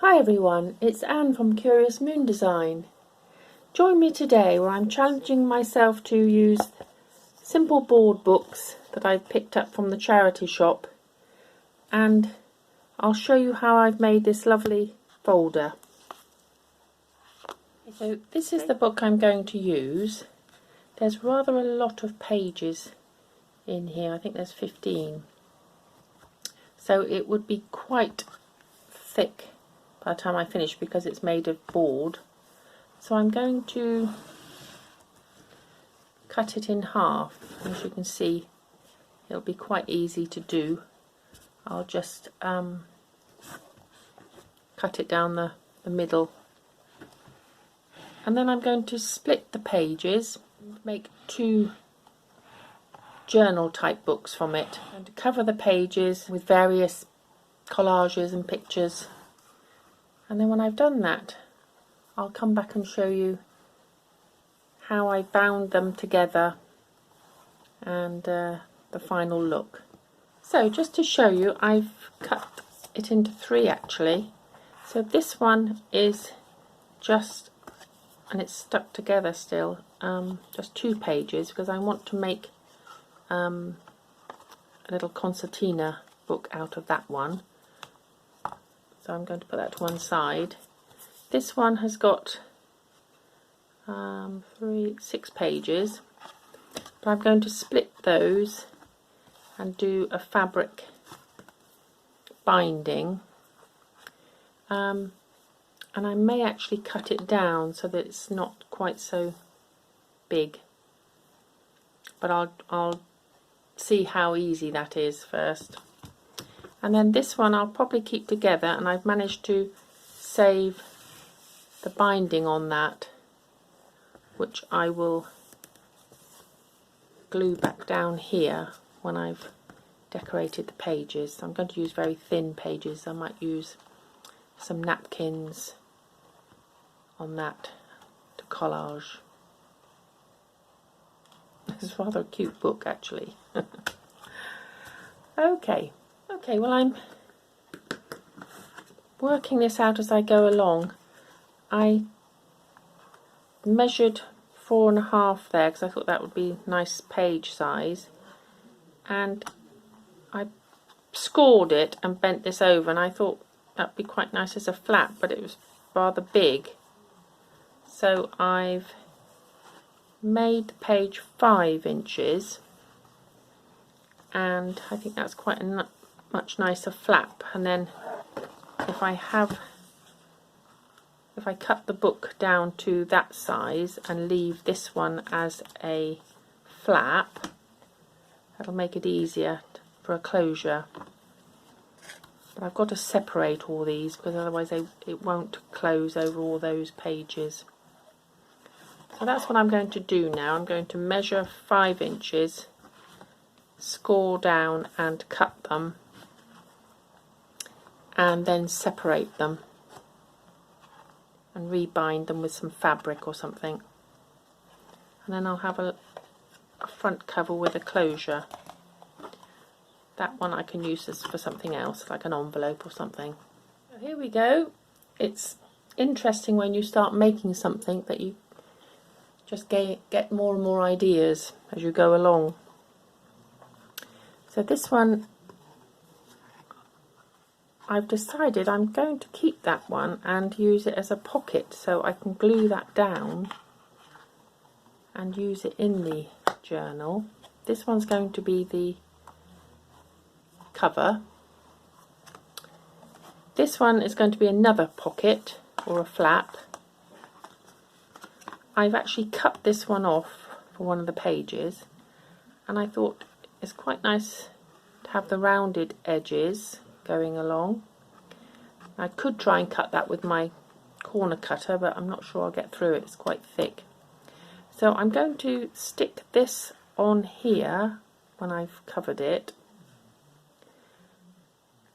Hi everyone, it's Anne from Curious Moon Design. Join me today where I'm challenging myself to use simple board books that I've picked up from the charity shop, and I'll show you how I've made this lovely folder. So this is the book I'm going to use. There's rather a lot of pages in here. I think there's 15. So it would be quite thick by the time I finish because it's made of board. So I'm going to cut it in half. As you can see, it'll be quite easy to do. I'll just cut it down the middle, and then I'm going to split the pages, make two journal type books from it, and to cover the pages with various collages and pictures. And then when I've done that, I'll come back and show you how I bound them together and the final look. So just to show you, I've cut it into 3 actually. So this one is just, and it's stuck together still, just 2 pages because I want to make a little concertina book out of that one. So I'm going to put that to one side. This one has got 6 pages, but I'm going to split those and do a fabric binding, and I may actually cut it down so that it's not quite so big, but I'll see how easy that is first. And then this one I'll probably keep together, and I've managed to save the binding on that, which I will glue back down here when I've decorated the pages. So I'm going to use very thin pages. I might use some napkins on that to collage. It's rather a cute book actually. Okay, well, I'm working this out as I go along. I measured 4.5 there because I thought that would be nice page size, and I scored it and bent this over, and I thought that would be quite nice as a flap, but it was rather big. So I've made the page 5 inches, and I think that's quite a much nicer flap. And then if I cut the book down to that size and leave this one as a flap, that'll make it easier for a closure. But I've got to separate all these because otherwise it won't close over all those pages. So that's what I'm going to do now. I'm going to measure 5 inches, score down and cut them, and then separate them and rebind them with some fabric or something. And then I'll have a front cover with a closure. That one I can use this for something else, like an envelope or something. So here we go. It's interesting when you start making something that you just get more and more ideas as you go along. So this one, I've decided I'm going to keep that one and use it as a pocket, so I can glue that down and use it in the journal. This one's going to be the cover. This one is going to be another pocket or a flap. I've actually cut this one off for one of the pages, and I thought it's quite nice to have the rounded edges going along. I could try and cut that with my corner cutter, but I'm not sure I'll get through it. It's quite thick. So I'm going to stick this on here when I've covered it,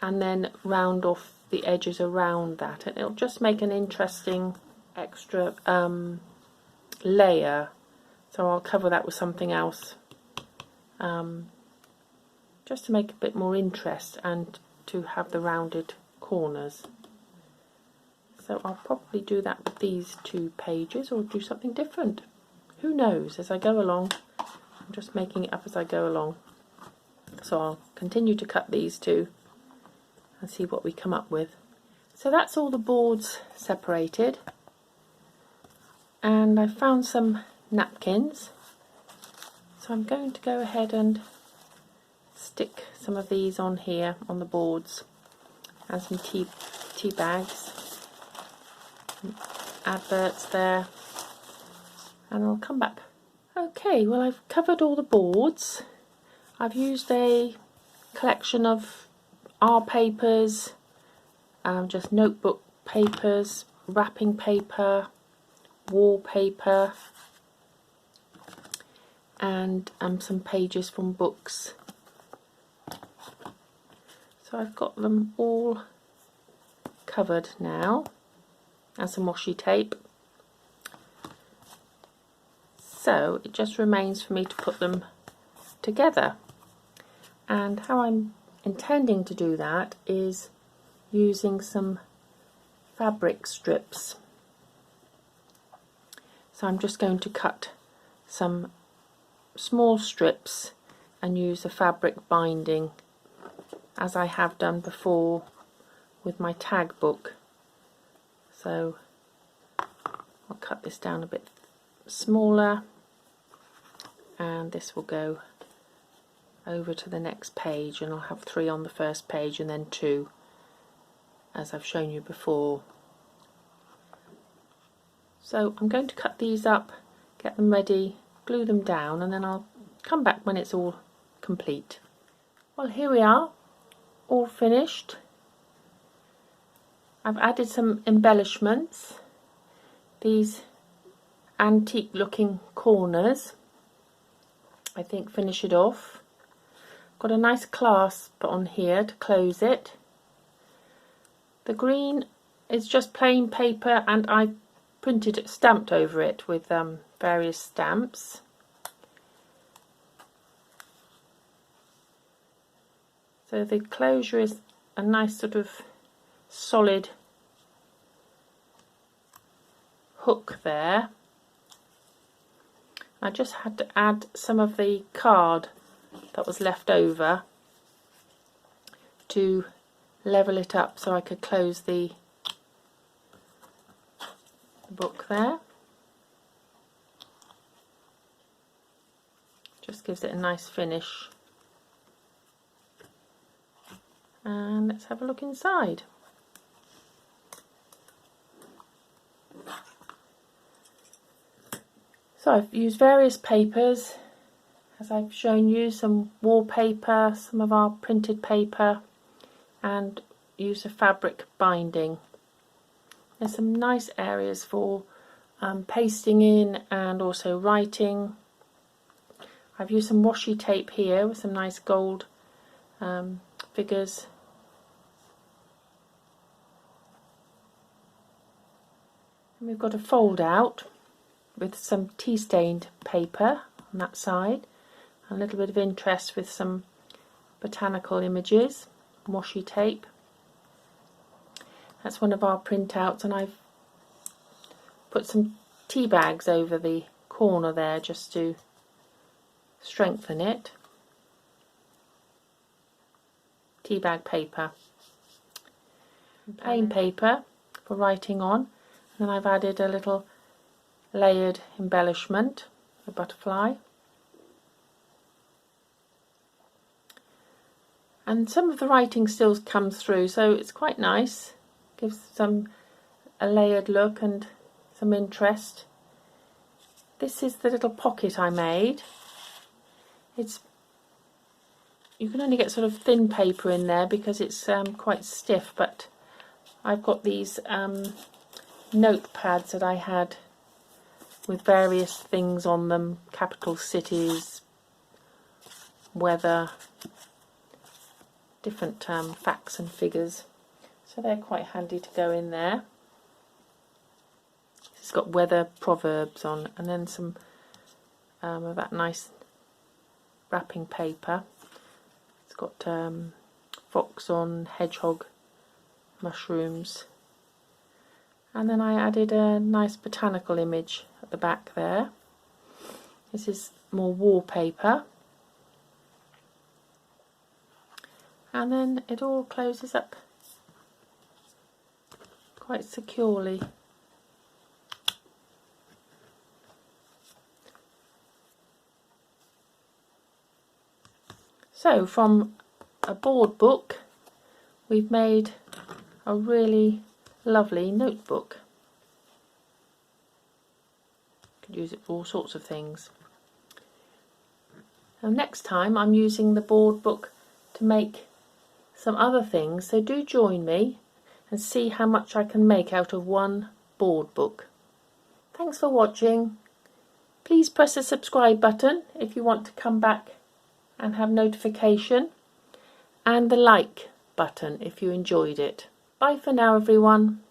and then round off the edges around that, and it'll just make an interesting extra layer. So I'll cover that with something else, just to make a bit more interest and to have the rounded corners. So I'll probably do that with these 2 pages, or do something different. Who knows? As I go along, I'm just making it up as I go along. So I'll continue to cut these 2 and see what we come up with. So that's all the boards separated, and I found some napkins, so I'm going to go ahead and stick some of these on here on the boards, and some tea bags, adverts there, and I'll come back. Okay, well, I've covered all the boards. I've used a collection of art papers, just notebook papers, wrapping paper, wallpaper, and some pages from books. So I've got them all covered now, and some washi tape. So it just remains for me to put them together, and how I'm intending to do that is using some fabric strips. So I'm just going to cut some small strips and use the fabric binding, as I have done before with my tag book. So I'll cut this down a bit smaller, and this will go over to the next page, and I'll have 3 on the first page and then 2, as I've shown you before. So I'm going to cut these up, get them ready, glue them down, and then I'll come back when it's all complete. Well, here we are, all finished. I've added some embellishments, these antique looking corners, I think finish it off. Got a nice clasp on here to close it. The green is just plain paper, and I printed it, stamped over it with various stamps. So the closure is a nice sort of solid hook there. I just had to add some of the card that was left over to level it up so I could close the book there. Just gives it a nice finish. And let's have a look inside. So I've used various papers, as I've shown you, some wallpaper, some of our printed paper, and use a fabric binding. There's some nice areas for pasting in and also writing. I've used some washi tape here with some nice gold figures. And we've got a fold out with some tea stained paper on that side, a little bit of interest with some botanical images, washi tape. That's one of our printouts, and I've put some tea bags over the corner there just to strengthen it. Tea bag paper, plain paper for writing on, and then I've added a little layered embellishment, a butterfly, and some of the writing still comes through, so it's quite nice, gives a layered look and some interest. This is the little pocket I made. You can only get sort of thin paper in there because it's quite stiff, but I've got these notepads that I had with various things on them, capital cities, weather, different facts and figures, so they're quite handy to go in there. It's got weather proverbs on, and then some of that nice wrapping paper. It's got fox on hedgehog mushrooms, and then I added a nice botanical image at the back there. This is more wallpaper, and then it all closes up quite securely. So from a board book we've made a really lovely notebook. You could use it for all sorts of things. Now next time I'm using the board book to make some other things, so do join me and see how much I can make out of one board book. Thanks for watching. Please press the subscribe button if you want to come back and have notification, and the like button if you enjoyed it. Bye for now everyone.